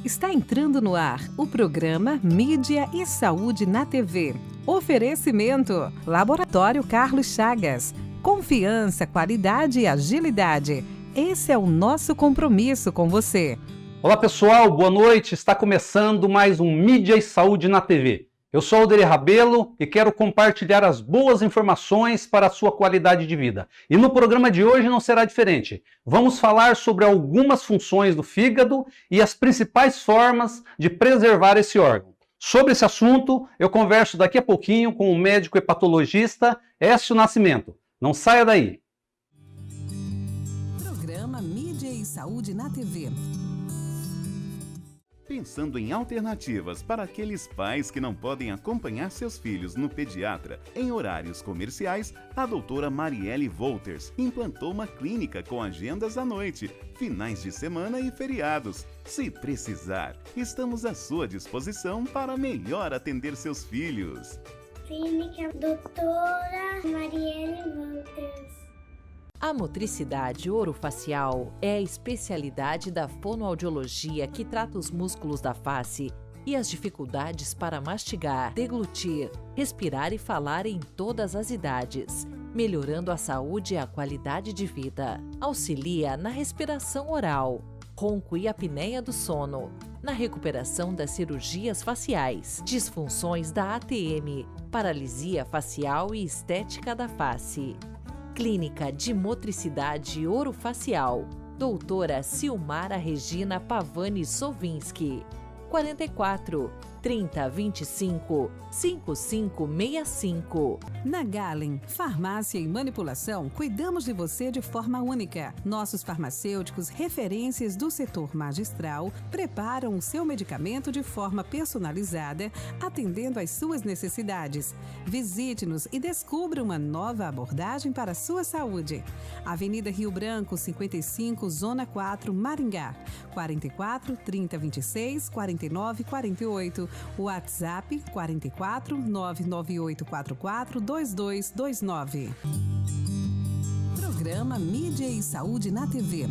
Está entrando no ar o programa Mídia e Saúde na TV. Oferecimento: Laboratório Carlos Chagas. Confiança, qualidade e agilidade. Esse é o nosso compromisso com você. Olá pessoal, boa noite. Está começando mais um Mídia e Saúde na TV. Eu sou Alder Rabelo e quero compartilhar as boas informações para a sua qualidade de vida. E no programa de hoje não será diferente. Vamos falar sobre algumas funções do fígado e as principais formas de preservar esse órgão. Sobre esse assunto, eu converso daqui a pouquinho com o médico hepatologista Écio Nascimento. Não saia daí! Programa Mídia e Saúde na TV. Pensando em alternativas para aqueles pais que não podem acompanhar seus filhos no pediatra em horários comerciais, a doutora Marielle Wolters implantou uma clínica com agendas à noite, finais de semana e feriados. Se precisar, estamos à sua disposição para melhor atender seus filhos. Clínica Doutora Marielle Wolters. A motricidade orofacial é a especialidade da fonoaudiologia que trata os músculos da face e as dificuldades para mastigar, deglutir, respirar e falar em todas as idades, melhorando a saúde e a qualidade de vida. Auxilia na respiração oral, ronco e apneia do sono, na recuperação das cirurgias faciais, disfunções da ATM, paralisia facial e estética da face. Clínica de Motricidade Orofacial, doutora Silmara Regina Pavani Sovinski, 44 30 25 5565. Na Galen, farmácia e manipulação, cuidamos de você de forma única. Nossos farmacêuticos, referências do setor magistral, preparam o seu medicamento de forma personalizada, atendendo às suas necessidades. Visite-nos e descubra uma nova abordagem para a sua saúde. Avenida Rio Branco, 55, Zona 4, Maringá. 44 30 26 49 48. WhatsApp 44 99844 2229. Programa Mídia e Saúde na TV.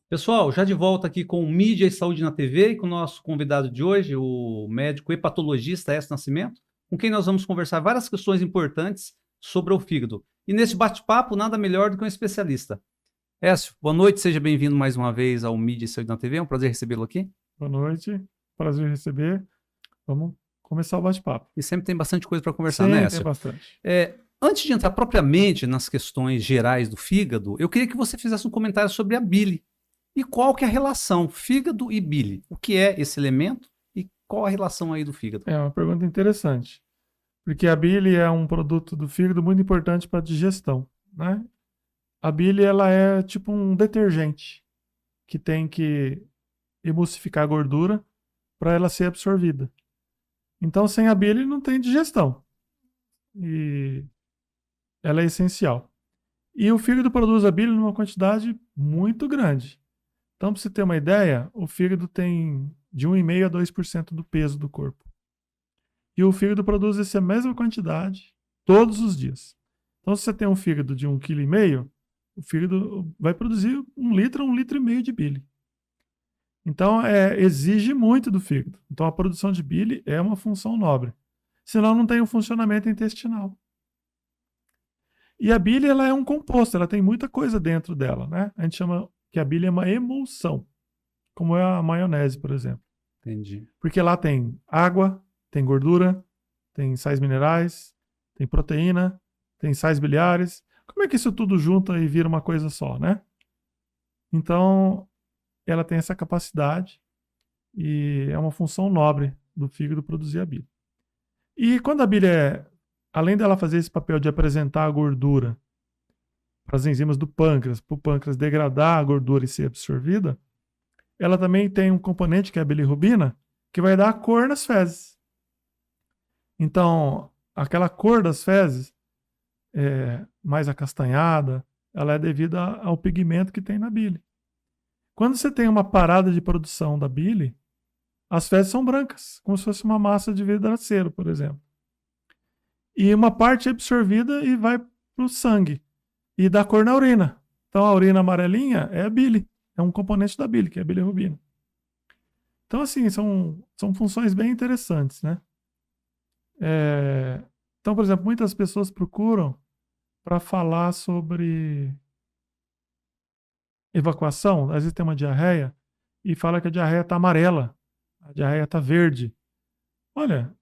Pessoal, já de volta aqui com Mídia e Saúde na TV e com o nosso convidado de hoje, o médico hepatologista Écio Nascimento, com quem nós vamos conversar várias questões importantes sobre o fígado. E nesse bate-papo, nada melhor do que um especialista. Écio, boa noite, seja bem-vindo mais uma vez ao Mídia e Saúde na TV, é um prazer recebê-lo aqui. Boa noite, prazer receber. Vamos começar o bate-papo. E sempre tem bastante coisa para conversar, né, Écio? Tem bastante. Antes de entrar propriamente nas questões gerais do fígado, eu queria que você fizesse um comentário sobre a bile. E qual que é a relação fígado e bile? O que é esse elemento e qual a relação aí do fígado? É uma pergunta interessante, porque a bile é um produto do fígado muito importante para a digestão, né? A bile, ela é tipo um detergente que tem que emulsificar a gordura para ela ser absorvida. Então, sem a bile não tem digestão. E ela é essencial. E o fígado produz a bile numa quantidade muito grande. Então, para você ter uma ideia, o fígado tem de 1,5% a 2% do peso do corpo. E o fígado produz essa mesma quantidade todos os dias. Então, se você tem um fígado de 1,5 kg, o fígado vai produzir 1 litro a 1,5 litro de bile. Então, exige muito do fígado. Então, a produção de bile é uma função nobre. Senão, não tem um funcionamento intestinal. E a bile, ela é um composto, ela tem muita coisa dentro dela, né? A gente chama que a bile é uma emulsão, como é a maionese, por exemplo. Entendi. Porque lá tem água, tem gordura, tem sais minerais, tem proteína, tem sais biliares. Como é que isso tudo junta e vira uma coisa só, né? Então, ela tem essa capacidade e é uma função nobre do fígado produzir a bile. E quando a bile além dela fazer esse papel de apresentar a gordura para as enzimas do pâncreas, para o pâncreas degradar a gordura e ser absorvida, ela também tem um componente que é a bilirrubina, que vai dar a cor nas fezes. Então, aquela cor das fezes, mais acastanhada, ela é devida ao pigmento que tem na bile. Quando você tem uma parada de produção da bile, as fezes são brancas, como se fosse uma massa de vidraceiro, por exemplo. E uma parte é absorvida e vai para o sangue e dá cor na urina. Então a urina amarelinha é a bile, é um componente da bile, que é a bilirrubina. Então, assim, são funções bem interessantes, né? Então, por exemplo, muitas pessoas procuram para falar sobre evacuação. Às vezes tem uma diarreia e fala que a diarreia está amarela, a diarreia está verde. Olha,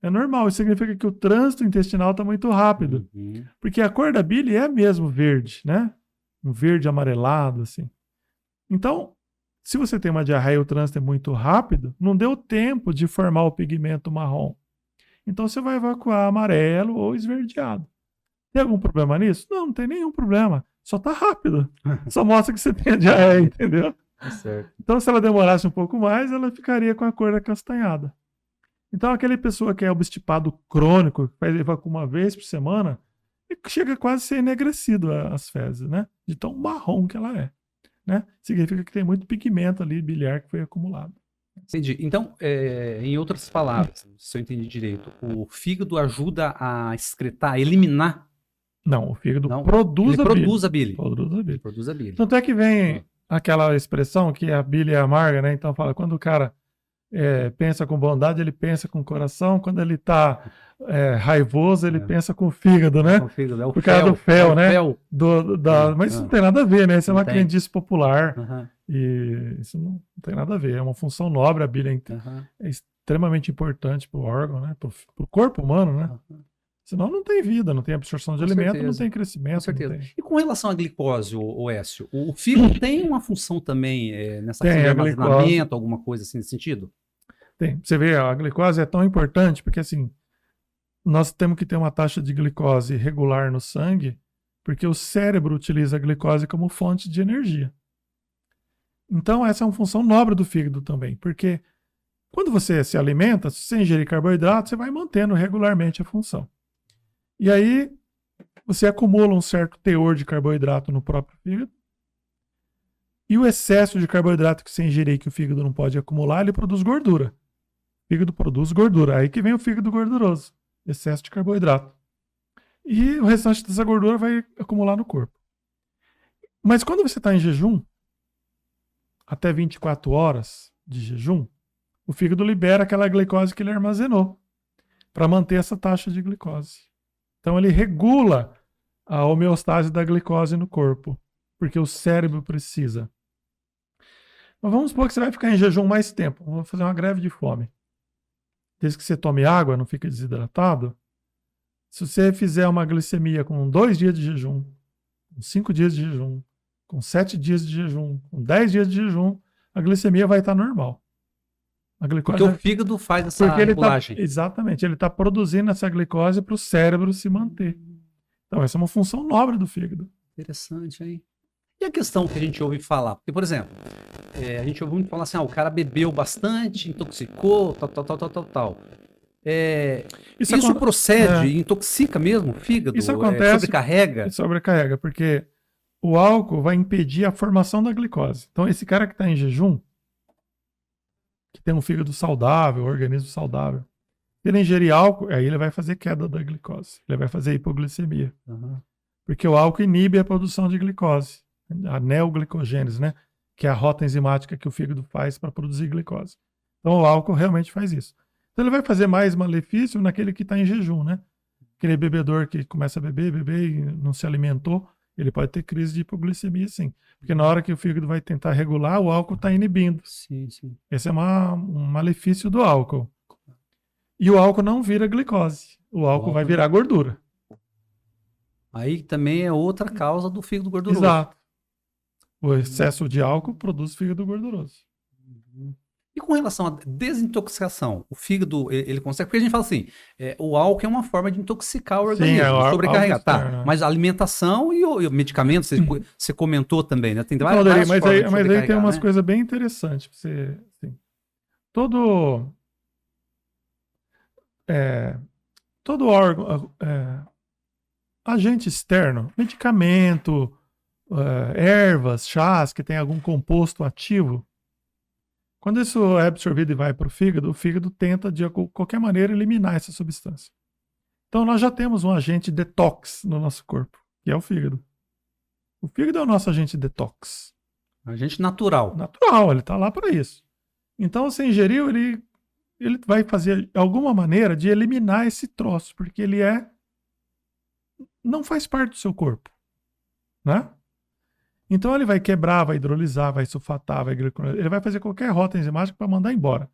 é normal, isso significa que o trânsito intestinal está muito rápido, porque a cor da bile é mesmo verde, né? Um verde amarelado, assim. Então, se você tem uma diarreia e o trânsito é muito rápido, não deu tempo de formar o pigmento marrom. Então, você vai evacuar amarelo ou esverdeado. Tem algum problema nisso? Não tem nenhum problema. Só está rápido. Só mostra que você tem a diarreia, entendeu? Certo. Então, se ela demorasse um pouco mais, ela ficaria com a cor acastanhada. Então, aquela pessoa que é obstipado crônico, que faz evacua uma vez por semana, chega quase a ser enegrecido as fezes, né? De tão marrom que ela é. Né? Significa que tem muito pigmento ali biliar que foi acumulado. Entendi. Então, em outras palavras, se eu entendi direito, o fígado ajuda a excretar, a eliminar. Não, o fígado Não, produz ele a bile. produz a bile. Produz a bile. Produz a bile. Tanto é que vem aquela expressão que a bile é amarga, né? Então fala, quando o cara pensa com bondade, ele pensa com o coração. Quando ele tá raivoso, ele pensa com o fígado, né? O fígado, é o por causa do fel, né? Fel. Mas isso não tem nada a ver, né? Isso é uma crendice popular. Uhum. E isso não tem nada a ver. É uma função nobre, a bile é extremamente importante para o órgão, né? Para o corpo humano, né? Uhum. Senão não tem vida, não tem absorção de alimento, não tem crescimento. Com certeza. Não tem... E com relação à glicose, Écio, o fígado tem uma função também nessa questão de armazenamento, alguma coisa assim nesse sentido? Tem. Você vê, a glicose é tão importante porque assim, nós temos que ter uma taxa de glicose regular no sangue, porque o cérebro utiliza a glicose como fonte de energia. Então essa é uma função nobre do fígado também, porque quando você se alimenta, se você ingerir carboidrato, você vai mantendo regularmente a função. E aí, você acumula um certo teor de carboidrato no próprio fígado. E o excesso de carboidrato que você ingerir, que o fígado não pode acumular, ele produz gordura. O fígado produz gordura. Aí que vem o fígado gorduroso. Excesso de carboidrato. E o restante dessa gordura vai acumular no corpo. Mas quando você está em jejum, até 24 horas de jejum, o fígado libera aquela glicose que ele armazenou para manter essa taxa de glicose. Então ele regula a homeostase da glicose no corpo, porque o cérebro precisa. Mas vamos supor que você vai ficar em jejum mais tempo. Vamos fazer uma greve de fome. Desde que você tome água, não fica desidratado. Se você fizer uma glicemia com 2 dias de jejum, com 5 dias de jejum, com 7 dias de jejum, com 10 dias de jejum, a glicemia vai estar normal. Porque o fígado faz essa regulagem. Exatamente, ele está produzindo essa glicose para o cérebro se manter. Então, essa é uma função nobre do fígado. Interessante, hein? E a questão que a gente ouve falar? Porque, por exemplo, a gente ouve muito falar assim, o cara bebeu bastante, intoxicou, tal. Isso procede, intoxica mesmo o fígado? Isso acontece, sobrecarrega? Sobrecarrega, porque o álcool vai impedir a formação da glicose. Então, esse cara que está em jejum, que tem um fígado saudável, um organismo saudável, se ele ingerir álcool, aí ele vai fazer queda da glicose. Ele vai fazer hipoglicemia. Uhum. Porque o álcool inibe a produção de glicose. A neoglicogênese, né? Que é a rota enzimática que o fígado faz para produzir glicose. Então o álcool realmente faz isso. Então ele vai fazer mais malefício naquele que está em jejum, né? Aquele bebedor que começa a beber e não se alimentou, ele pode ter crise de hipoglicemia, sim. Porque na hora que o fígado vai tentar regular, o álcool está inibindo. Sim, sim. Esse é um malefício do álcool. E o álcool não vira glicose. O álcool vai virar gordura. Aí também é outra causa do fígado gorduroso. Exato. O excesso de álcool produz fígado gorduroso. E com relação à desintoxicação, o fígado, ele consegue... Porque a gente fala assim, o álcool é uma forma de intoxicar o organismo, sobrecarregar. Tá, mas a alimentação e o medicamento, você comentou também, né? Tem várias formas de mas aí tem umas coisas bem interessantes. Todo órgão, agente externo, medicamento, ervas, chás, que tem algum composto ativo, quando isso é absorvido e vai para o fígado tenta de qualquer maneira eliminar essa substância. Então nós já temos um agente detox no nosso corpo, que é o fígado. O fígado é o nosso agente detox. Agente natural. Natural, ele está lá para isso. Então, você ingeriu, ele vai fazer alguma maneira de eliminar esse troço, porque ele não faz parte do seu corpo, né? Então ele vai quebrar, vai hidrolisar, vai sulfatar, ele vai fazer qualquer rota enzimática para mandar embora.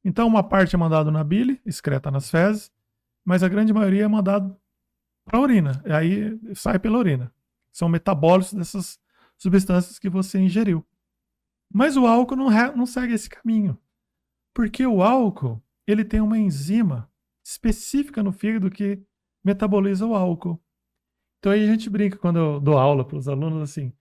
Então uma parte é mandado na bile, excreta nas fezes, mas a grande maioria é mandado para a urina. E aí sai pela urina. São metabólitos dessas substâncias que você ingeriu. Mas o álcool não segue esse caminho. Porque o álcool, ele tem uma enzima específica no fígado que metaboliza o álcool. Então aí a gente brinca quando eu dou aula para os alunos assim.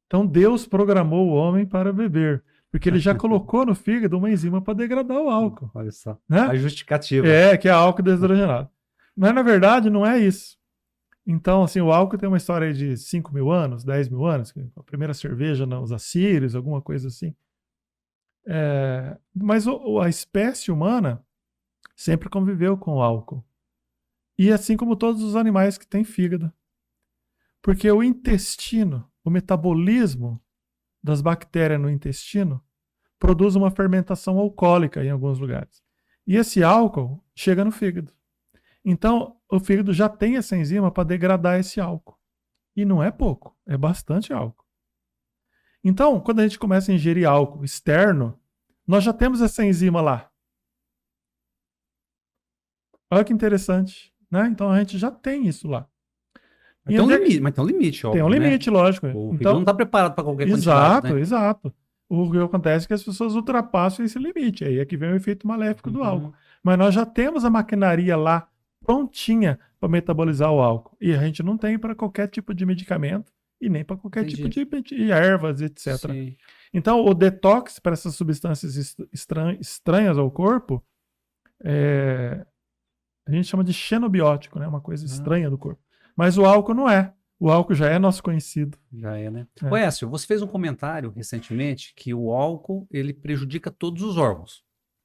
Então Deus programou o homem para beber, porque ele já colocou no fígado uma enzima para degradar o álcool. Olha só, né? a justificativa. Que é álcool desidrogenado. Mas na verdade não é isso. Então, assim, o álcool tem uma história aí de 5 mil anos, 10 mil anos, a primeira cerveja nos assírios, alguma coisa assim. Mas a espécie humana sempre conviveu com o álcool. E assim como todos os animais que têm fígado. Porque o intestino, o metabolismo das bactérias no intestino produz uma fermentação alcoólica em alguns lugares. E esse álcool chega no fígado. Então, o fígado já tem essa enzima para degradar esse álcool. E não é pouco, é bastante álcool. Então, quando a gente começa a ingerir álcool externo, nós já temos essa enzima lá. Olha que interessante, né? Então a gente já tem isso lá. Mas tem um limite, óbvio. Tem um limite, né? Lógico. O fígado não está preparado para qualquer quantidade, né? Exato. O que acontece é que as pessoas ultrapassam esse limite. Aí é que vem o efeito maléfico do álcool. Mas nós já temos a maquinaria lá prontinha para metabolizar o álcool. E a gente não tem para qualquer tipo de medicamento e nem para qualquer tipo de ervas, etc. Sim. Então, o detox para essas substâncias estranhas ao corpo a gente chama de xenobiótico, né? Uma coisa estranha do corpo. Mas o álcool não é. O álcool já é nosso conhecido. Já é, né? Ô, Écio, você fez um comentário recentemente que o álcool, ele prejudica todos os órgãos,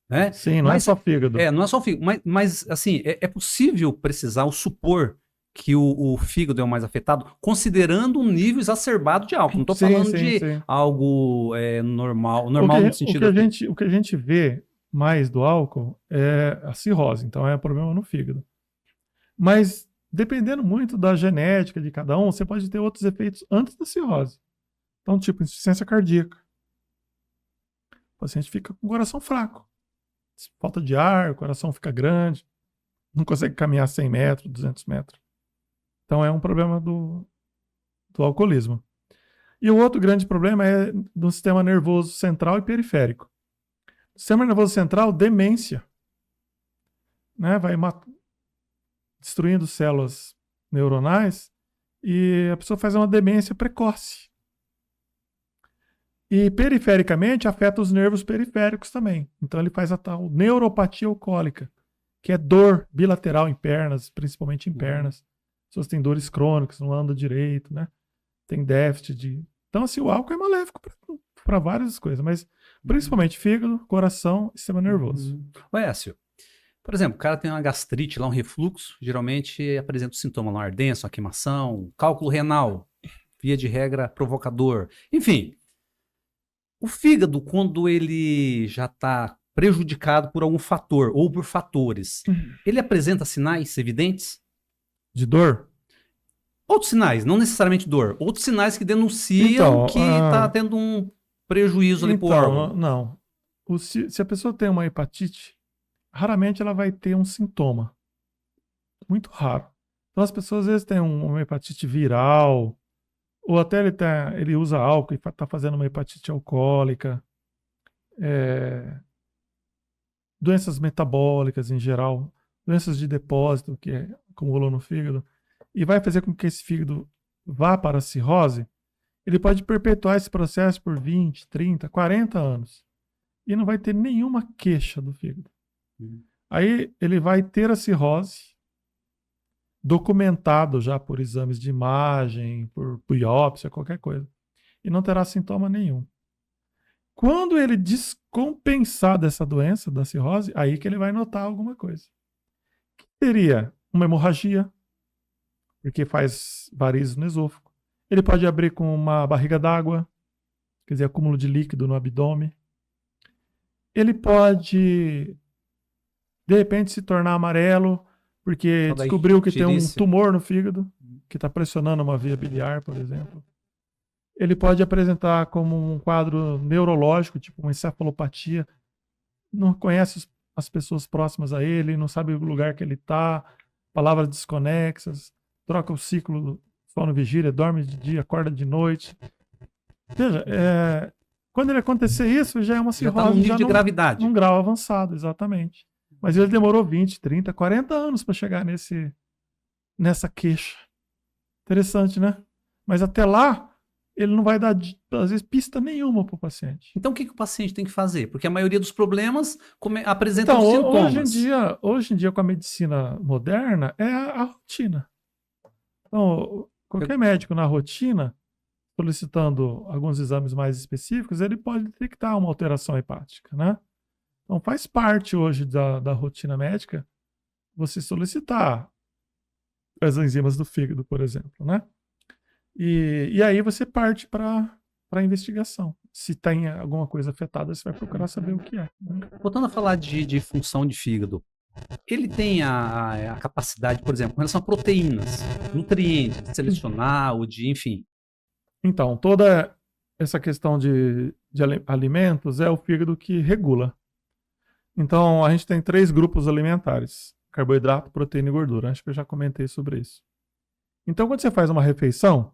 né? Sim, não é só fígado. Não é só fígado. Mas assim, é possível precisar ou supor que o fígado é o mais afetado, considerando um nível exacerbado de álcool. Não estou falando de algo normal no sentido... O que a gente vê mais do álcool é a cirrose. Então é problema no fígado. Mas dependendo muito da genética de cada um, você pode ter outros efeitos antes da cirrose. Então, tipo, insuficiência cardíaca. O paciente fica com o coração fraco. Falta de ar, o coração fica grande, não consegue caminhar 100 metros, 200 metros. Então, é um problema do alcoolismo. E o outro grande problema é do sistema nervoso central e periférico. O sistema nervoso central, demência. Né? Vai destruindo células neuronais e a pessoa faz uma demência precoce. E perifericamente afeta os nervos periféricos também. Então ele faz a tal neuropatia alcoólica, que é dor bilateral em pernas, principalmente em pernas. As pessoas têm dores crônicas, não andam direito, né? Tem déficit de... Então, assim, o álcool é maléfico para várias coisas, mas principalmente fígado, coração e sistema nervoso. Écio, por exemplo, o cara tem uma gastrite lá, um refluxo, geralmente apresenta o sintoma lá, ardência, uma queimação, cálculo renal, via de regra provocador. Enfim, o fígado, quando ele já está prejudicado por algum fator ou por fatores, ele apresenta sinais evidentes? De dor? Outros sinais, não necessariamente dor. Outros sinais que denunciam que está tendo um prejuízo ali pro órgão. Não. Se a pessoa tem uma hepatite, raramente ela vai ter um sintoma. Muito raro. Então as pessoas às vezes têm uma hepatite viral, ou até ele usa álcool e está fazendo uma hepatite alcoólica. Doenças metabólicas em geral, doenças de depósito que acumulou no fígado, e vai fazer com que esse fígado vá para a cirrose, ele pode perpetuar esse processo por 20, 30, 40 anos. E não vai ter nenhuma queixa do fígado. Aí ele vai ter a cirrose, documentado já por exames de imagem, por biópsia, qualquer coisa. E não terá sintoma nenhum. Quando ele descompensar dessa doença, da cirrose, aí que ele vai notar alguma coisa. Que seria uma hemorragia, porque faz varizes no esôfago. Ele pode abrir com uma barriga d'água, quer dizer, acúmulo de líquido no abdômen. ele pode, de repente, se tornar amarelo, porque descobriu que tem um tumor no fígado, que está pressionando uma via biliar, por exemplo. Ele pode apresentar como um quadro neurológico, tipo uma encefalopatia. Não conhece as pessoas próximas a ele, não sabe o lugar que ele está, palavras desconexas, troca o ciclo sono-vigília, dorme de dia, acorda de noite. Veja, quando ele acontecer isso, já é uma cirrose. Já está num nível de gravidade. Num grau avançado, exatamente. Mas ele demorou 20, 30, 40 anos para chegar nessa queixa. Interessante, né? Mas até lá, ele não vai dar, às vezes, pista nenhuma para o paciente. Então, o que o paciente tem que fazer? Porque a maioria dos problemas apresenta os sintomas. Hoje em dia, com a medicina moderna, é a rotina. Então, qualquer médico na rotina, solicitando alguns exames mais específicos, ele pode detectar uma alteração hepática, né? Então, faz parte hoje da rotina médica você solicitar as enzimas do fígado, por exemplo, né? E aí você parte para a investigação. Se tem alguma coisa afetada, você vai procurar saber o que é. Voltando a falar de função de fígado, ele tem a capacidade, por exemplo, com relação a proteínas, nutrientes, de selecionar ou de, enfim. Então, toda essa questão de alimentos é o fígado que regula. Então, a gente tem 3 grupos alimentares: carboidrato, proteína e gordura. Acho que eu já comentei sobre isso. Então, quando você faz uma refeição,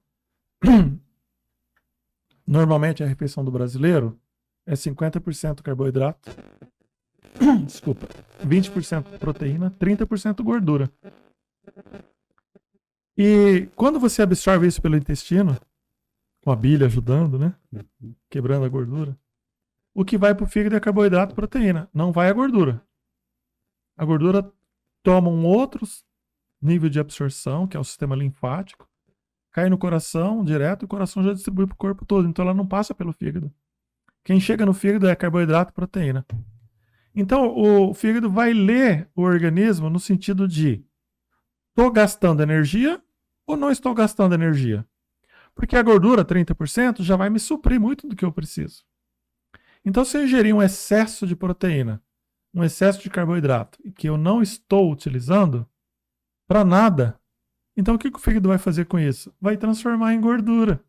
normalmente a refeição do brasileiro é 50% carboidrato, 20% proteína, 30% gordura. E quando você absorve isso pelo intestino, com a bile ajudando, né? Quebrando a gordura, o que vai para o fígado é carboidrato e proteína, não vai a gordura. A gordura toma um outro nível de absorção, que é o sistema linfático, cai no coração direto, e o coração já distribui para o corpo todo, então ela não passa pelo fígado. Quem chega no fígado é carboidrato e proteína. Então o fígado vai ler o organismo no sentido de: estou gastando energia ou não estou gastando energia? Porque a gordura, 30%, já vai me suprir muito do que eu preciso. Então, se eu ingerir um excesso de proteína, um excesso de carboidrato, e que eu não estou utilizando para nada, então o que o fígado vai fazer com isso? Vai transformar em gordura.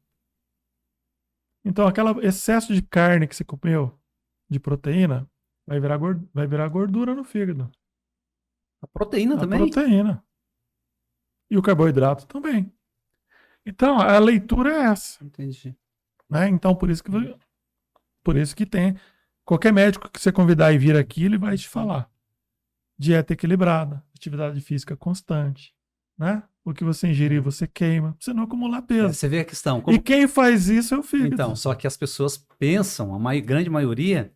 Então, aquele excesso de carne que você comeu, de proteína, vai virar gordura no fígado. A proteína também? A proteína. E o carboidrato também. Então, a leitura é essa. Entendi. Né? Então, por isso que tem... Qualquer médico que você convidar e vir aqui, ele vai te falar. Dieta equilibrada, atividade física constante, né? O que você ingerir, você queima, pra você não acumular peso. Você vê a questão. E quem faz isso é o fígado. Então, só que as pessoas pensam, grande maioria,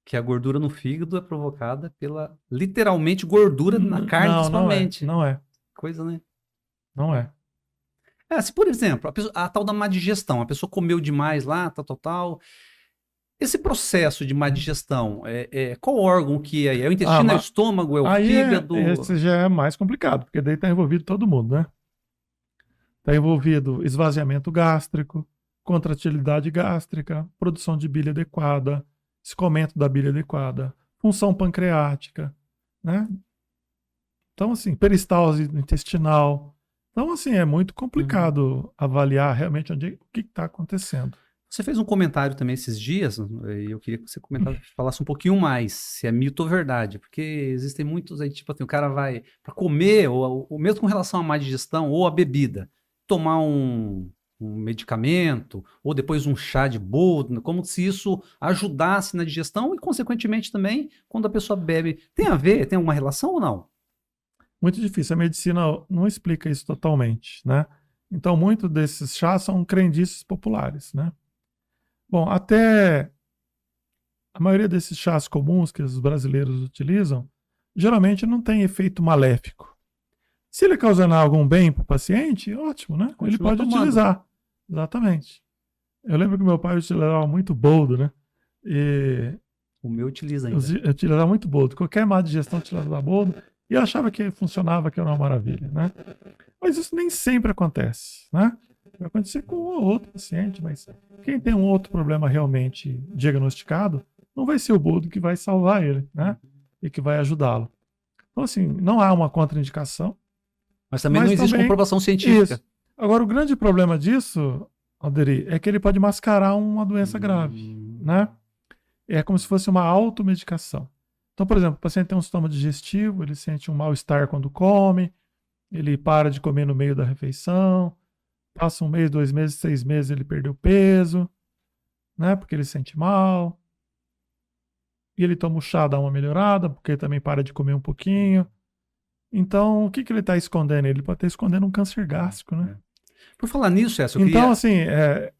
que a gordura no fígado é provocada pela, literalmente, gordura na carne, principalmente. Não é. Coisa, né? Não é. Se, por exemplo, a tal da má digestão, a pessoa comeu demais lá, tal. Esse processo de má digestão, qual órgão que é? É o intestino, é o estômago, é o fígado? Esse já é mais complicado, porque daí está envolvido todo mundo, né? Está envolvido esvaziamento gástrico, contratilidade gástrica, produção de bile adequada, escoamento da bile adequada, função pancreática, né? Então, assim, peristalse intestinal. Então, assim, é muito complicado avaliar realmente o que está acontecendo. Você fez um comentário também esses dias, e eu queria que você falasse um pouquinho mais, se é mito ou verdade, porque existem muitos aí, tipo assim, o cara vai para comer, ou mesmo com relação à má digestão, ou a bebida, tomar um medicamento, ou depois um chá de boldo, como se isso ajudasse na digestão e, consequentemente, também, quando a pessoa bebe. Tem a ver? Tem alguma relação ou não? Muito difícil. A medicina não explica isso totalmente, né? Então, muitos desses chás são crendices populares, né? Bom, até a maioria desses chás comuns que os brasileiros utilizam, geralmente não tem efeito maléfico. Se ele causar algum bem para o paciente, ótimo, né? Ele pode utilizar. Exatamente. Eu lembro que meu pai utilizava muito boldo, né? O meu utiliza ainda. Eu utilizava muito boldo. Qualquer má digestão utilizava boldo. E eu achava que funcionava, que era uma maravilha, né? Mas isso nem sempre acontece, né? Vai acontecer com um ou outro paciente, mas quem tem um outro problema realmente diagnosticado, não vai ser o boldo que vai salvar ele, né? E que vai ajudá-lo. Então, assim, não há uma contraindicação. Mas também não existe comprovação científica. Isso. Agora, o grande problema disso, Alderi, é que ele pode mascarar uma doença grave, né? É como se fosse uma automedicação. Então, por exemplo, o paciente tem um sintoma digestivo, ele sente um mal-estar quando come, ele para de comer no meio da refeição, passa 1 mês, 2 meses, 6 meses, ele perdeu peso, né? Porque ele se sente mal. E ele toma o chá, dá uma melhorada, porque ele também para de comer um pouquinho. Então, o que ele está escondendo? Ele pode estar escondendo um câncer gástrico, né? Por falar nisso, César, eu Então, queria... assim,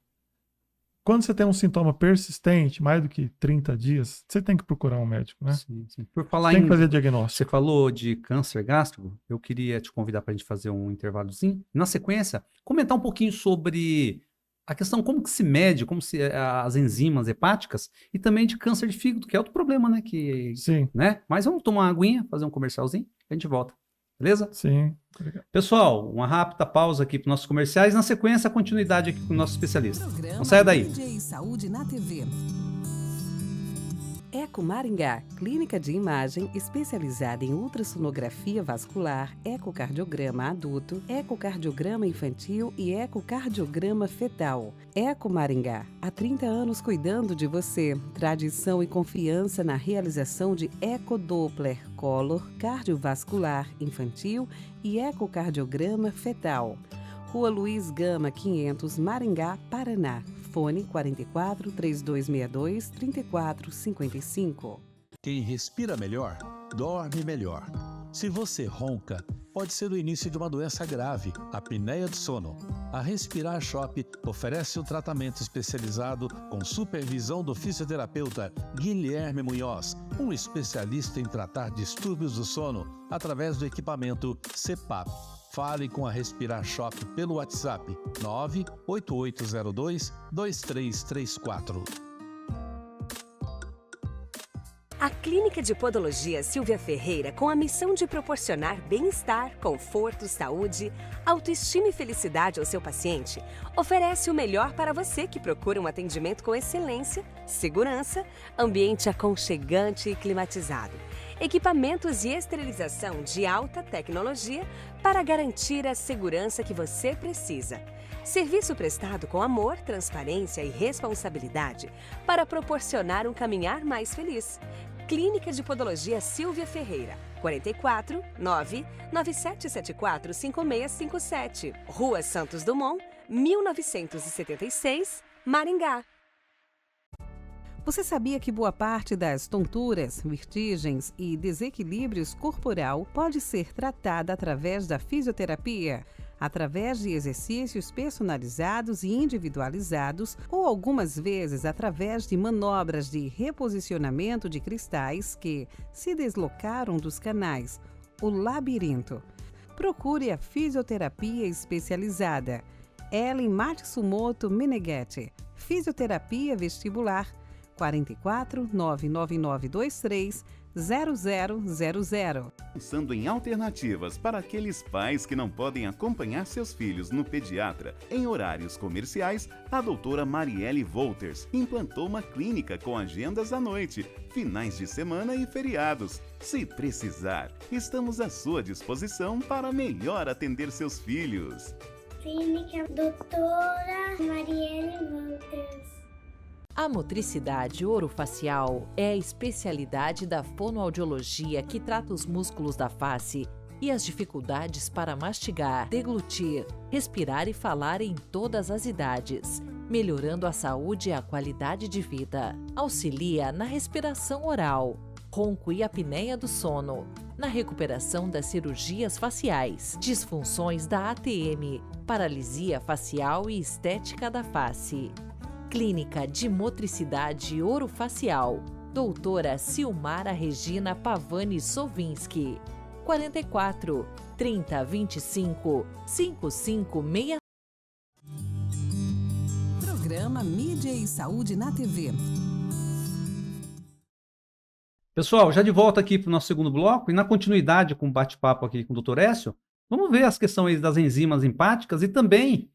quando você tem um sintoma persistente, mais do que 30 dias, você tem que procurar um médico, né? Sim, sim. Por falar tem que fazer diagnóstico. Você falou de câncer gástrico, eu queria te convidar para a gente fazer um intervalozinho. Na sequência, comentar um pouquinho sobre a questão como que se mede, como se as enzimas hepáticas e também de câncer de fígado, que é outro problema, né? Sim. Né? Mas vamos tomar uma aguinha, fazer um comercialzinho, a gente volta. Beleza? Sim. Obrigado. Pessoal, uma rápida pausa aqui para os nossos comerciais. Na sequência, a continuidade aqui com o nosso especialista. Não saia daí. Mídia e Saúde na TV. Eco Maringá, clínica de imagem especializada em ultrassonografia vascular, ecocardiograma adulto, ecocardiograma infantil e ecocardiograma fetal. Eco Maringá, há 30 anos cuidando de você. Tradição e confiança na realização de ecodoppler color cardiovascular infantil e ecocardiograma fetal. Rua Luiz Gama, 500, Maringá, Paraná. Fone 44 3262 3455. Quem respira melhor, dorme melhor. Se você ronca, pode ser o início de uma doença grave, a apneia do sono. A Respirar Shop oferece um tratamento especializado com supervisão do fisioterapeuta Guilherme Munhoz, um especialista em tratar distúrbios do sono através do equipamento CPAP. Fale com a Respirar Shop pelo WhatsApp 98802-2334. A Clínica de Podologia Silvia Ferreira, com a missão de proporcionar bem-estar, conforto, saúde, autoestima e felicidade ao seu paciente, oferece o melhor para você que procura um atendimento com excelência, segurança, ambiente aconchegante e climatizado. Equipamentos e esterilização de alta tecnologia para garantir a segurança que você precisa. Serviço prestado com amor, transparência e responsabilidade para proporcionar um caminhar mais feliz. Clínica de Podologia Silvia Ferreira, 44 99774 5657, Rua Santos Dumont, 1976, Maringá. Você sabia que boa parte das tonturas, vertigens e desequilíbrios corporal pode ser tratada através da fisioterapia? Através de exercícios personalizados e individualizados ou algumas vezes através de manobras de reposicionamento de cristais que se deslocaram dos canais, o labirinto. Procure a fisioterapia especializada. Ellen Matsumoto Meneghetti, Fisioterapia Vestibular, 44 99923 0000. Pensando em alternativas para aqueles pais que não podem acompanhar seus filhos no pediatra em horários comerciais, a doutora Marielle Wolters implantou uma clínica com agendas à noite, finais de semana e feriados. Se precisar, estamos à sua disposição para melhor atender seus filhos. Clínica Doutora Marielle Wolters. A motricidade orofacial é a especialidade da fonoaudiologia que trata os músculos da face e as dificuldades para mastigar, deglutir, respirar e falar em todas as idades, melhorando a saúde e a qualidade de vida. Auxilia na respiração oral, ronco e apneia do sono, na recuperação das cirurgias faciais, disfunções da ATM, paralisia facial e estética da face. Clínica de Motricidade Orofacial, doutora Silmara Regina Pavani Sovinski, 44 30 25 5566. Programa Mídia e Saúde na TV. Pessoal, já de volta aqui para o nosso segundo bloco e na continuidade com o bate-papo aqui com o Dr. Écio, vamos ver as questões das enzimas hepáticas e também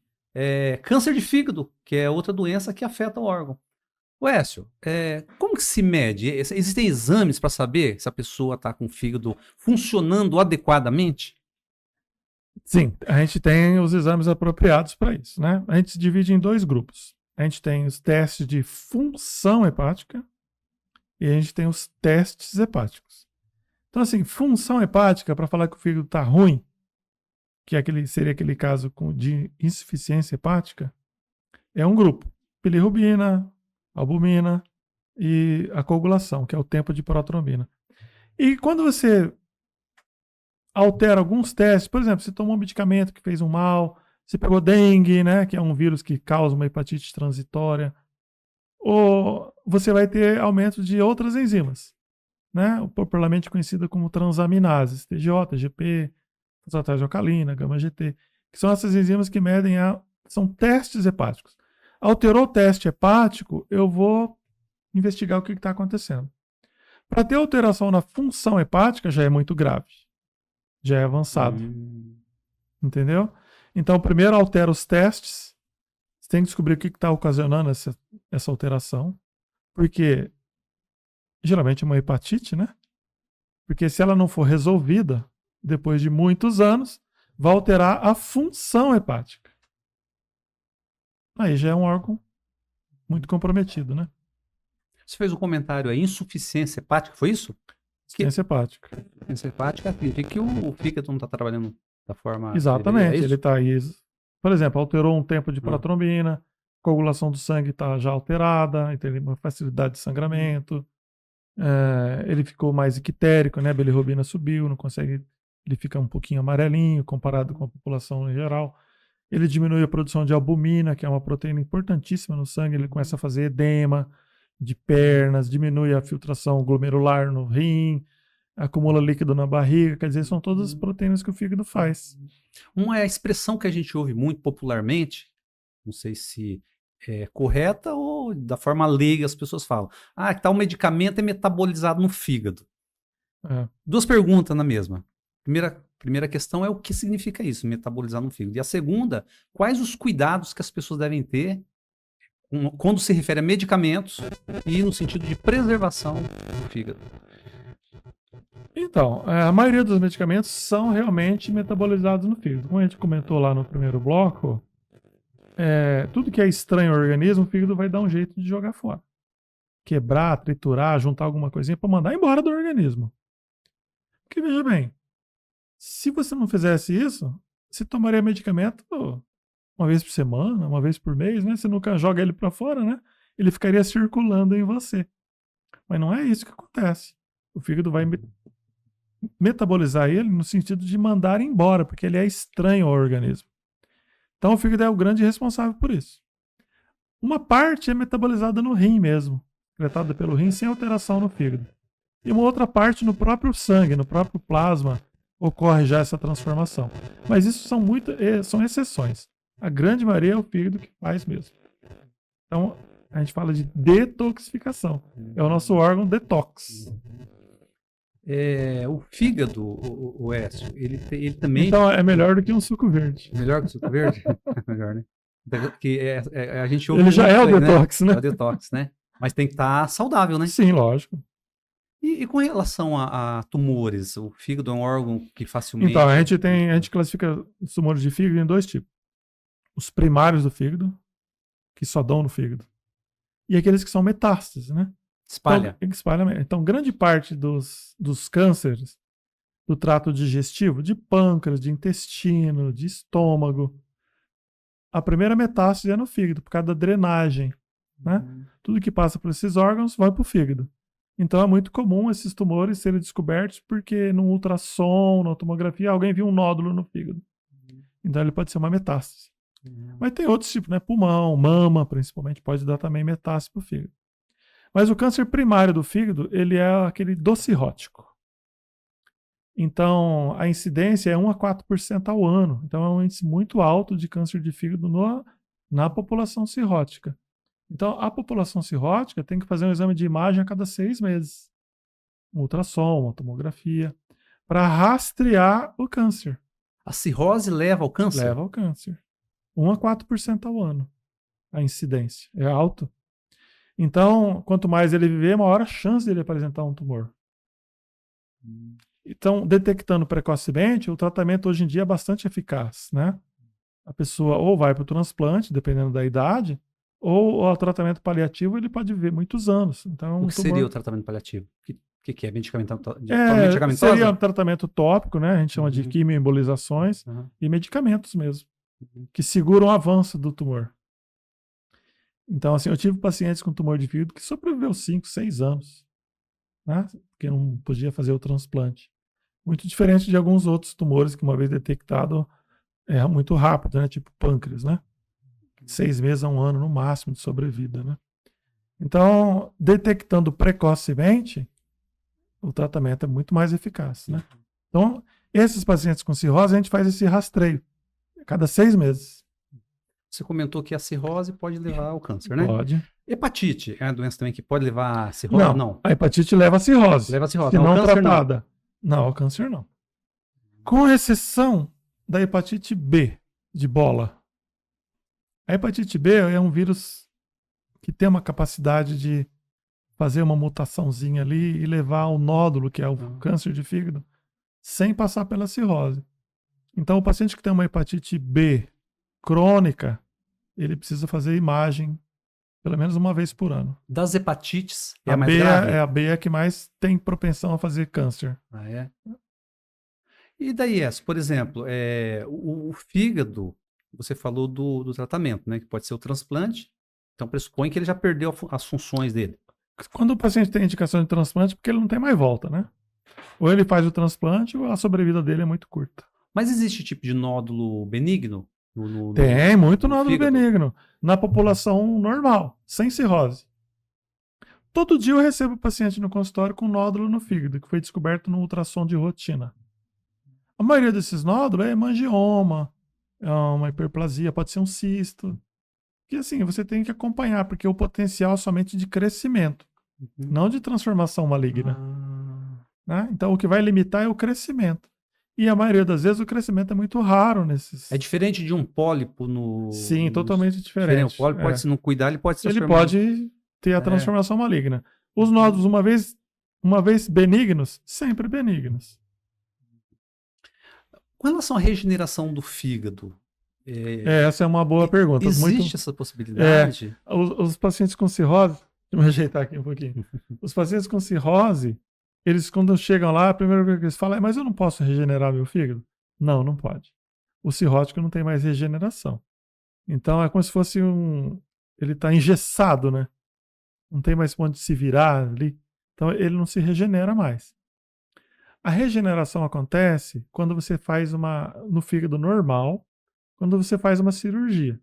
câncer de fígado, que é outra doença que afeta o órgão. Écio, como que se mede? Existem exames para saber se a pessoa está com o fígado funcionando adequadamente? Sim, a gente tem os exames apropriados para isso, né? A gente se divide em 2 grupos. A gente tem os testes de função hepática e a gente tem os testes hepáticos. Então, assim, função hepática, para falar que o fígado está ruim, que seria aquele caso de insuficiência hepática, é um grupo. Bilirrubina, albumina e a coagulação, que é o tempo de protrombina. E quando você altera alguns testes, por exemplo, você tomou um medicamento que fez um mal, você pegou dengue, né, que é um vírus que causa uma hepatite transitória, ou você vai ter aumento de outras enzimas, né, popularmente conhecida como transaminases, TGO, GP, fosfatase alcalina, gama-GT, que são essas enzimas que medem são testes hepáticos. Alterou o teste hepático, eu vou investigar o que está acontecendo. Para ter alteração na função hepática já é muito grave, já é avançado. Entendeu? Então, primeiro altera os testes, você tem que descobrir o que está ocasionando essa alteração, porque geralmente é uma hepatite, né? Porque se ela não for resolvida, depois de muitos anos, vai alterar a função hepática. Aí já é um órgão muito comprometido, né? Você fez um comentário aí, insuficiência hepática, foi isso? Insuficiência hepática. Insuficiência hepática significa que o fígado não está trabalhando da forma... Exatamente, ele está aí. Por exemplo, alterou um tempo de Ah. protrombina, coagulação do sangue está já alterada, então ele tem uma facilidade de sangramento, ele ficou mais ictérico, né? A bilirrubina subiu, não consegue, ele fica um pouquinho amarelinho comparado com a população em geral. Ele diminui a produção de albumina, que é uma proteína importantíssima no sangue, ele começa a fazer edema de pernas, diminui a filtração glomerular no rim, acumula líquido na barriga, quer dizer, são todas as proteínas que o fígado faz. Uma expressão que a gente ouve muito popularmente, não sei se é correta ou da forma leiga as pessoas falam, que tal medicamento é metabolizado no fígado. Duas perguntas na mesma. Primeira questão é o que significa isso, metabolizar no fígado. E a segunda, quais os cuidados que as pessoas devem ter quando se refere a medicamentos e no sentido de preservação do fígado? Então, a maioria dos medicamentos são realmente metabolizados no fígado. Como a gente comentou lá no primeiro bloco, tudo que é estranho ao organismo, o fígado vai dar um jeito de jogar fora. Quebrar, triturar, juntar alguma coisinha para mandar embora do organismo. Porque veja bem, se você não fizesse isso, você tomaria medicamento uma vez por semana, uma vez por mês, né? Você nunca joga ele para fora, né? Ele ficaria circulando em você. Mas não é isso que acontece. O fígado vai metabolizar ele no sentido de mandar embora, porque ele é estranho ao organismo. Então o fígado é o grande responsável por isso. Uma parte é metabolizada no rim mesmo, secretada pelo rim sem alteração no fígado. E uma outra parte no próprio sangue, no próprio plasma, ocorre já essa transformação. Mas isso são exceções. A grande maioria é o fígado que faz mesmo. Então, a gente fala de detoxificação. É o nosso órgão detox. O fígado, o Écio, ele também... Então, é melhor do que um suco verde. Melhor que o suco verde? Melhor, né? Porque a gente ouve ele já é o aí, detox, né? É o detox, né? Mas tem que estar saudável, né? Sim, lógico. E com relação a tumores, o fígado é um órgão que facilmente... Então, a gente classifica os tumores de fígado em 2 tipos. Os primários do fígado, que só dão no fígado. E aqueles que são metástases, né? Espalha. Então, grande parte dos cânceres do trato digestivo, de pâncreas, de intestino, de estômago, a primeira metástase é no fígado, por causa da drenagem, né? Tudo que passa por esses órgãos vai para o fígado. Então é muito comum esses tumores serem descobertos porque no ultrassom, na tomografia, alguém viu um nódulo no fígado. Então ele pode ser uma metástase. Mas tem outros tipos, né? Pulmão, mama, principalmente, pode dar também metástase para o fígado. Mas o câncer primário do fígado, ele é aquele docirrótico. Então, a incidência é 1 a 4% ao ano. Então, é um índice muito alto de câncer de fígado na população cirrótica. Então, a população cirrótica tem que fazer um exame de imagem a cada 6 meses. Um ultrassom, uma tomografia, para rastrear o câncer. A cirrose leva ao câncer? Leva ao câncer. 1 a 4% ao ano. A incidência é alto. Então, quanto mais ele viver, maior a chance dele apresentar um tumor. Então, detectando precocemente, o tratamento hoje em dia é bastante eficaz, né? A pessoa ou vai para o transplante, dependendo da idade, ou o tratamento paliativo ele pode viver muitos anos. Então, O que seria o tratamento paliativo? O que é? Medicamentosa? Seria um tratamento tópico, né? A gente chama de quimioembolizações e medicamentos mesmo, que seguram o avanço do tumor. Então, assim, eu tive pacientes com tumor de fígado que sobreviveu 5, 6 anos, né? Porque não podia fazer o transplante. Muito diferente de alguns outros tumores que, uma vez detectado, é muito rápido, né? Tipo pâncreas, né? 6 meses a 1 ano no máximo de sobrevida, né? Então, detectando precocemente, o tratamento é muito mais eficaz, né? Então, esses pacientes com cirrose, a gente faz esse rastreio a cada 6 meses. Você comentou que a cirrose pode levar ao câncer, né? Pode. Hepatite é uma doença também que pode levar a cirrose? Não. A hepatite leva a cirrose. Leva a cirrose. Se não câncer, tratada. Não, ao câncer não. Com exceção da hepatite B, de bola. A hepatite B é um vírus que tem uma capacidade de fazer uma mutaçãozinha ali e levar ao nódulo, que é o câncer de fígado, sem passar pela cirrose. Então, o paciente que tem uma hepatite B crônica, ele precisa fazer imagem pelo menos uma vez por ano. Das hepatites, é a A mais B grave? é a B é que mais tem propensão a fazer câncer. Ah, é? E daí, por exemplo, o fígado, você falou do tratamento, né? Que pode ser o transplante. Então, pressupõe que ele já perdeu as funções dele. Quando o paciente tem indicação de transplante, porque ele não tem mais volta, né? Ou ele faz o transplante ou a sobrevida dele é muito curta. Mas existe tipo de nódulo benigno? Tem muito no nódulo fígado? benigno na população normal, sem cirrose. Todo dia eu recebo paciente no consultório com nódulo no fígado, que foi descoberto no ultrassom de rotina. A maioria desses nódulos é hemangioma, é uma hiperplasia, pode ser um cisto. Que assim, você tem que acompanhar, porque o potencial é somente de crescimento, não de transformação maligna. Né? Então, o que vai limitar é o crescimento. E a maioria das vezes o crescimento é muito raro nesses. É diferente de um pólipo no... Sim, totalmente diferente. O pólipo pode, se não cuidar, ele pode se Ele transformar. pode ter a transformação maligna. Os nódulos, uma vez benignos, sempre benignos. Com relação à regeneração do fígado, essa é uma boa pergunta. existe essa possibilidade? Os pacientes com cirrose, deixa eu me ajeitar aqui um pouquinho. Os pacientes com cirrose, eles quando chegam lá, a primeira coisa que eles falam é: mas eu não posso regenerar meu fígado? Não, não pode. O cirrótico não tem mais regeneração. Então é como se fosse ele está engessado, né? Não tem mais onde se virar ali. Então ele não se regenera mais. A regeneração acontece quando você faz no fígado normal, quando você faz uma cirurgia.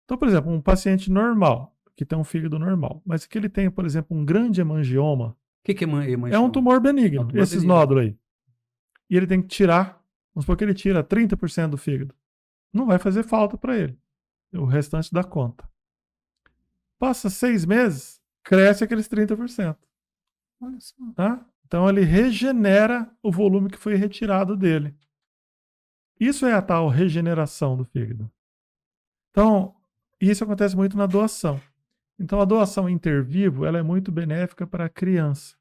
Então, por exemplo, um paciente normal, que tem um fígado normal, mas que ele tem, por exemplo, um grande hemangioma. O que é hemangioma? É um tumor benigno, esses benigno. nódulos aí. E ele tem que tirar, vamos supor que ele tira 30% do fígado. Não vai fazer falta para ele. O restante dá conta. Passa 6 meses, cresce aqueles 30%. Olha só. Tá? Então ele regenera o volume que foi retirado dele. Isso é a tal regeneração do fígado. Então, isso acontece muito na doação. Então, a doação intervivo, ela é muito benéfica para a criança.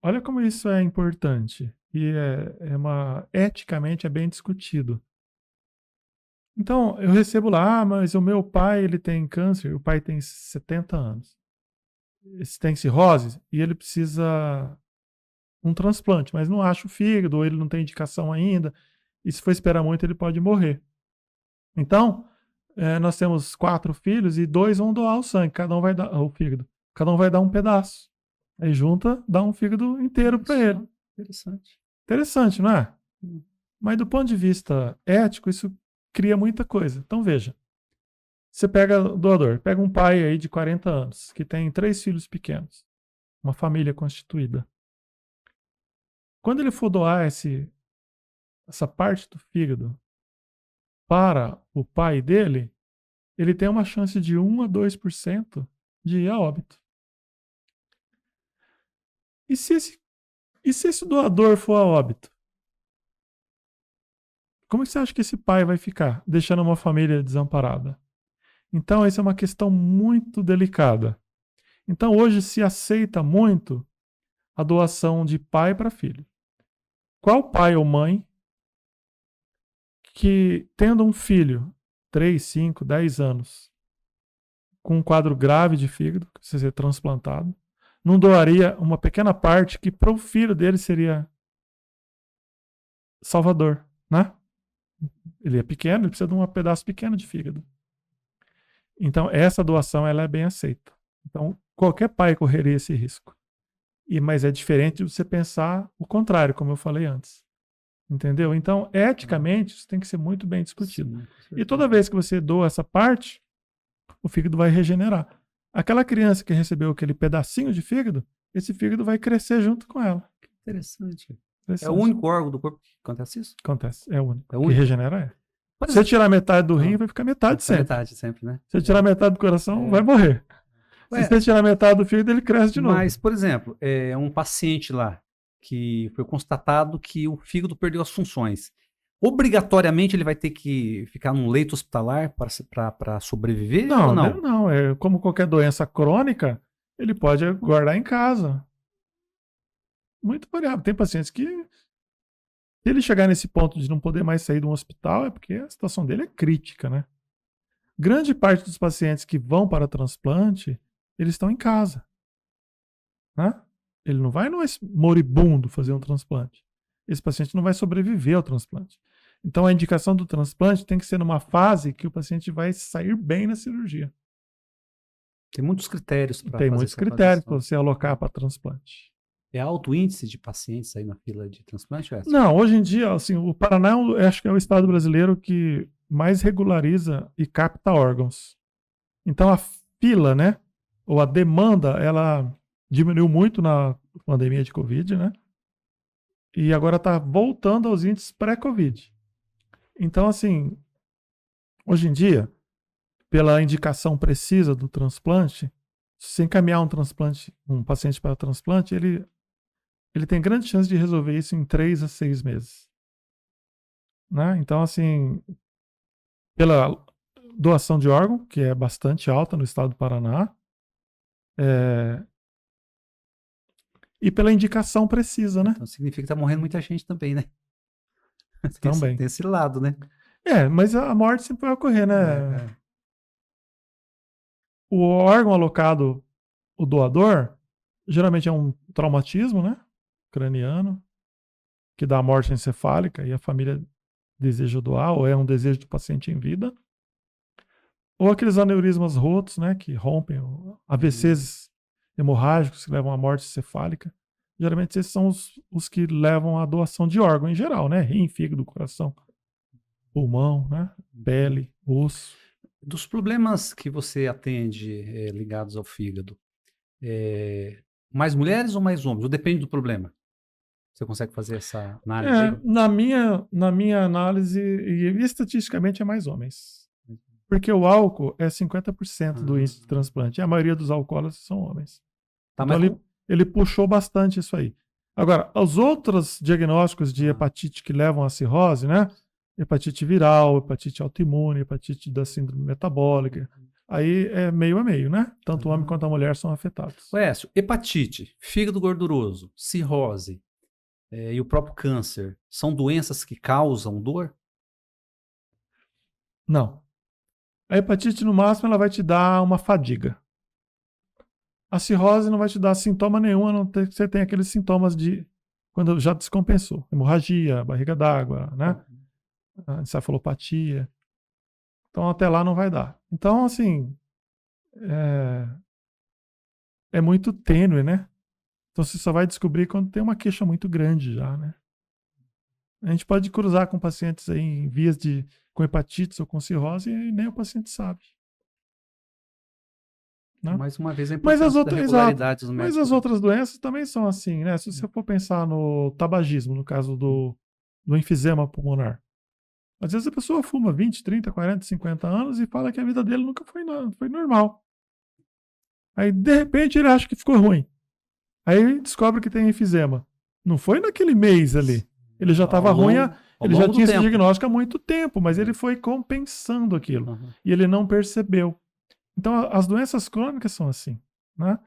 Olha como isso é importante. E eticamente é bem discutido. Então, eu recebo lá, mas o meu pai, ele tem câncer, o pai tem 70 anos. Ele tem cirrose e ele precisa um transplante, mas não acha o fígado, ou ele não tem indicação ainda, e se for esperar muito, ele pode morrer. Então, nós temos 4 filhos e 2 vão doar o sangue, cada um vai dar o fígado, cada um vai dar um pedaço. Aí junta, dá um fígado inteiro para ele. Interessante. Interessante, não é? Mas do ponto de vista ético, isso cria muita coisa. Então veja, você pega o doador, pega um pai aí de 40 anos, que tem 3 filhos pequenos, uma família constituída. Quando ele for doar essa parte do fígado para o pai dele, ele tem uma chance de 1 a 2% de ir a óbito. E se esse doador for a óbito? Como é que você acha que esse pai vai ficar, deixando uma família desamparada? Então, essa é uma questão muito delicada. Então, hoje se aceita muito a doação de pai para filho. Qual pai ou mãe que, tendo um filho, 3, 5, 10 anos, com um quadro grave de fígado, que precisa ser transplantado, não doaria uma pequena parte que para o filho dele seria salvador, né? Ele é pequeno, ele precisa de um pedaço pequeno de fígado. Então, essa doação ela é bem aceita. Então, qualquer pai correria esse risco. Mas é diferente de você pensar o contrário, como eu falei antes. Entendeu? Então, eticamente, isso tem que ser muito bem discutido. Sim, e toda vez que você doa essa parte, o fígado vai regenerar. Aquela criança que recebeu aquele pedacinho de fígado, esse fígado vai crescer junto com ela. Interessante. É o único órgão do corpo que acontece isso? Acontece, é o único. É o único? Que regenera Se você tirar metade do rim, vai ficar metade sempre. Metade sempre, né? Se você tirar metade do coração, vai morrer. Se você tirar metade do fígado, ele cresce de novo. Mas, por exemplo, um paciente lá que foi constatado que o fígado perdeu as funções. Obrigatoriamente ele vai ter que ficar num leito hospitalar para sobreviver? Não, ou não? Não. É como qualquer doença crônica, ele pode guardar em casa. Muito variável. Tem pacientes que, se ele chegar nesse ponto de não poder mais sair de um hospital, é porque a situação dele é crítica, né? Grande parte dos pacientes que vão para transplante, eles estão em casa. Né? Ele não vai no moribundo fazer um transplante. Esse paciente não vai sobreviver ao transplante. Então, a indicação do transplante tem que ser numa fase que o paciente vai sair bem na cirurgia. Tem muitos critérios para Tem muitos critérios para você alocar para transplante. É alto índice de pacientes aí na fila de transplante? Não, hoje em dia, assim, o Paraná eu acho que é o estado brasileiro que mais regulariza e capta órgãos. Então, a fila, né, ou a demanda, ela diminuiu muito na pandemia de Covid, né? E agora está voltando aos índices pré-Covid. Então, assim, hoje em dia, pela indicação precisa do transplante, se você encaminhar um paciente para transplante, ele tem grande chance de resolver isso em 3 a 6 meses. Né? Então, assim, pela doação de órgão, que é bastante alta no estado do Paraná, e pela indicação precisa, né? Então significa que está morrendo muita gente também, né? Também. Tem esse lado, né? Mas a morte sempre vai ocorrer, né? O órgão alocado, o doador, geralmente é um traumatismo, né? Craniano, que dá a morte encefálica e a família deseja doar, ou é um desejo do paciente em vida. Ou aqueles aneurismas rotos, né? Que rompem, AVCs hemorrágicos que levam à morte encefálica. Geralmente esses são os que levam à doação de órgão em geral, né? Rim, fígado, coração, pulmão, né? Pele, osso. Dos problemas que você atende ligados ao fígado, mais mulheres ou mais homens? Ou depende do problema? Você consegue fazer essa análise? Na minha análise, e estatisticamente é mais homens. Porque o álcool é 50% do índice de transplante. E a maioria dos alcoólatras são homens. Tá, então ele puxou bastante isso aí. Agora, os outros diagnósticos de hepatite que levam à cirrose, né? Hepatite viral, hepatite autoimune, hepatite da síndrome metabólica. Aí é meio a meio, né? Tanto o homem quanto a mulher são afetados. Écio, hepatite, fígado gorduroso, cirrose e o próprio câncer, são doenças que causam dor? Não. A hepatite, no máximo, ela vai te dar uma fadiga. A cirrose não vai te dar sintoma nenhum, a não ser que você tenha aqueles sintomas de quando já descompensou. Hemorragia, barriga d'água, né? Encefalopatia. Então, até lá não vai dar. Então, assim, é muito tênue, né? Então, você só vai descobrir quando tem uma queixa muito grande já, né? A gente pode cruzar com pacientes aí em vias com hepatites ou com cirrose e nem o paciente sabe. Né? Mais uma vez, a importância da regularidade dos médicos. Mas as outras doenças também são assim, né? Se você for pensar no tabagismo, no caso do enfisema pulmonar. Às vezes a pessoa fuma 20, 30, 40, 50 anos e fala que a vida dele nunca foi normal. Aí, de repente, ele acha que ficou ruim. Aí descobre que tem enfisema. Não foi naquele mês ali. Ele já estava ruim, ele já tinha esse diagnóstico há muito tempo, mas ele foi compensando aquilo. E ele não percebeu. Então, as doenças crônicas são assim, né?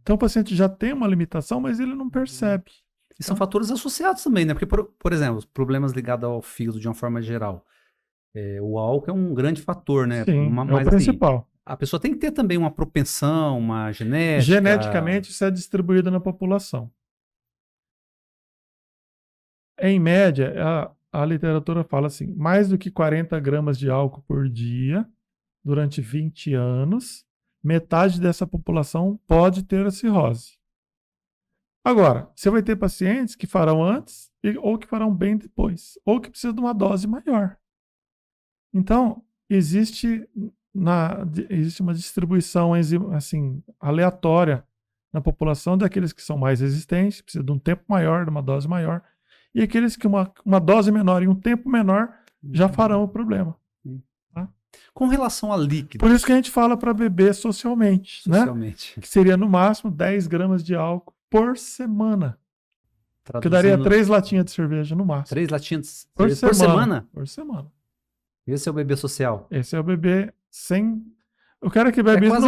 Então, o paciente já tem uma limitação, mas ele não percebe. E são fatores associados também, né? Porque, por exemplo, os problemas ligados ao fígado de uma forma geral. O álcool é um grande fator, né? Sim, Mas, é o principal. Assim, a pessoa tem que ter também uma propensão, uma genética. Geneticamente, isso é distribuído na população. Em média, a literatura fala assim, mais do que 40 gramas de álcool por dia, durante 20 anos, metade dessa população pode ter a cirrose. Agora, você vai ter pacientes que farão antes ou que farão bem depois, ou que precisam de uma dose maior. Então, existe uma distribuição assim, aleatória na população daqueles que são mais resistentes, precisam de um tempo maior, de uma dose maior, e aqueles que uma dose menor e um tempo menor já farão o problema. Tá? Com relação a líquido. Por isso que a gente fala para beber socialmente, né? Que seria no máximo 10 gramas de álcool por semana. Que daria 3 latinhas de cerveja no máximo. 3 latinhas por semana? Por semana. Esse é o bebê social. Esse é o bebê sem... O cara que bebe isso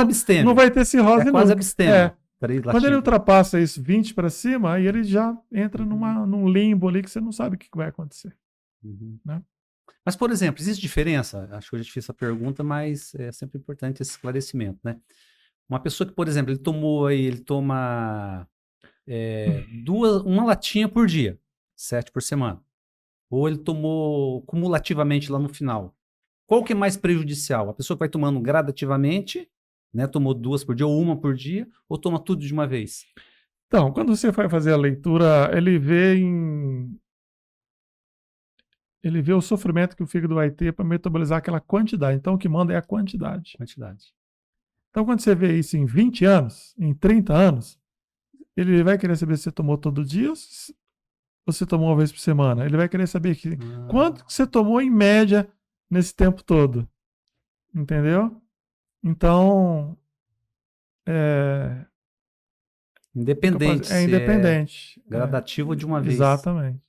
não vai ter cirrose quase abstêmio. Quando ele ultrapassa isso 20 para cima, aí ele já entra num limbo ali que você não sabe o que vai acontecer. Né? Mas, por exemplo, existe diferença? Acho que eu já te fiz essa pergunta, mas é sempre importante esse esclarecimento, né? Uma pessoa que, por exemplo, ele toma uma latinha por dia, 7 por semana. Ou ele tomou cumulativamente lá no final. Qual que é mais prejudicial? A pessoa que vai tomando gradativamente, né? Tomou 2 por dia ou 1 por dia, ou toma tudo de uma vez? Então, quando você vai fazer a leitura, ele vê o sofrimento que o fígado vai ter para metabolizar aquela quantidade. Então, o que manda é a quantidade. Então, quando você vê isso em 20 anos, em 30 anos, ele vai querer saber se você tomou todo dia ou se você tomou uma vez por semana. Ele vai querer saber quanto que você tomou em média nesse tempo todo. Entendeu? Então, independente. É independente. Gradativo de uma vez. Exatamente.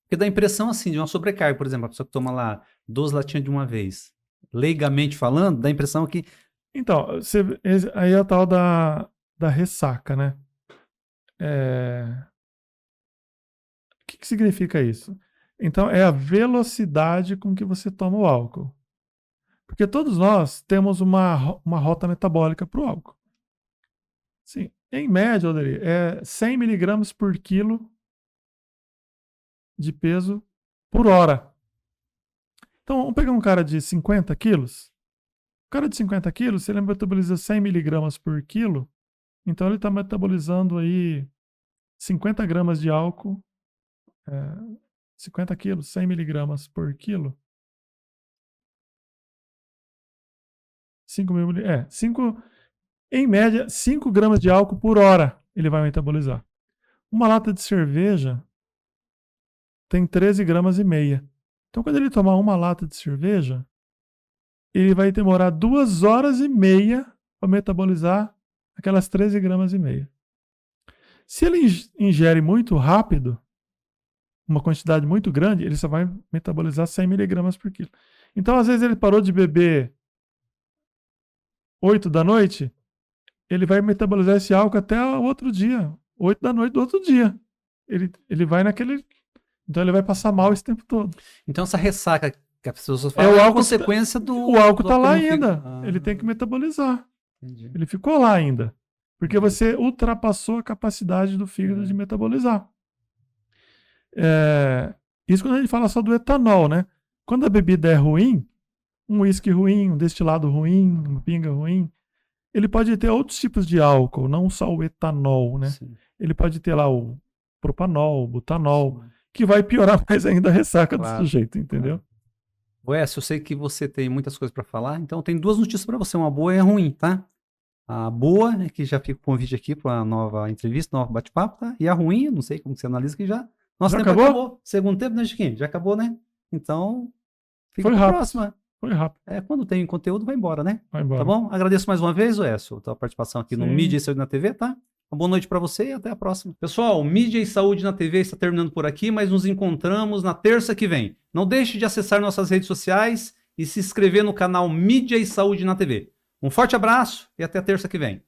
Porque dá a impressão, assim, de uma sobrecarga, por exemplo, a pessoa que toma lá 12 latinhas de uma vez. Leigamente falando, dá a impressão que... Então, aí é a tal da ressaca, né? O que significa isso? Então, é a velocidade com que você toma o álcool. Porque todos nós temos uma rota metabólica para o álcool. Sim, em média, Alderi, é 100 miligramas por quilo de peso por hora. Então, vamos pegar um cara de 50 quilos. O cara de 50 quilos, se ele metaboliza 100 miligramas por quilo, então ele está metabolizando aí 50 gramas de álcool, 50 quilos, 100 miligramas por quilo. 5 em média, 5 gramas de álcool por hora ele vai metabolizar. Uma lata de cerveja tem 13 gramas e meia. Então, quando ele tomar uma lata de cerveja, ele vai demorar 2 horas e meia para metabolizar aquelas 13 gramas e meia. Se ele ingere muito rápido, uma quantidade muito grande, ele só vai metabolizar 100 miligramas por quilo. Então, às vezes, ele parou de beber 8 da noite, ele vai metabolizar esse álcool até o outro dia, 8 da noite do outro dia. Ele vai naquele... Então ele vai passar mal esse tempo todo. Então essa ressaca que as pessoas falam é a consequência do... O álcool está lá ainda. Ele tem que metabolizar. Entendi. Ele ficou lá ainda. Porque você ultrapassou a capacidade do fígado de metabolizar. Isso quando a gente fala só do etanol, né? Quando a bebida é ruim, um uísque ruim, um destilado ruim, uma pinga ruim, ele pode ter outros tipos de álcool, não só o etanol, né? Sim. Ele pode ter lá o propanol, o butanol, que vai piorar mais ainda a ressaca do sujeito, entendeu? Wes, eu sei que você tem muitas coisas para falar, então tem 2 notícias para você, uma boa e a ruim, tá? A boa é que já fica o convite aqui para uma nova entrevista, novo bate-papo, tá? E a ruim, eu não sei como você analisa, que já... Nosso tempo acabou. Segundo tempo, né, Chiquinho? Já acabou, né? Então, fica para a próxima. Foi rápido. Quando tem conteúdo, vai embora, né? Vai embora. Tá bom? Agradeço mais uma vez, Wes, a tua participação aqui no Mídia e Saúde na TV, tá? Uma boa noite para você e até a próxima. Pessoal, Mídia e Saúde na TV está terminando por aqui, mas nos encontramos na terça que vem. Não deixe de acessar nossas redes sociais e se inscrever no canal Mídia e Saúde na TV. Um forte abraço e até terça que vem.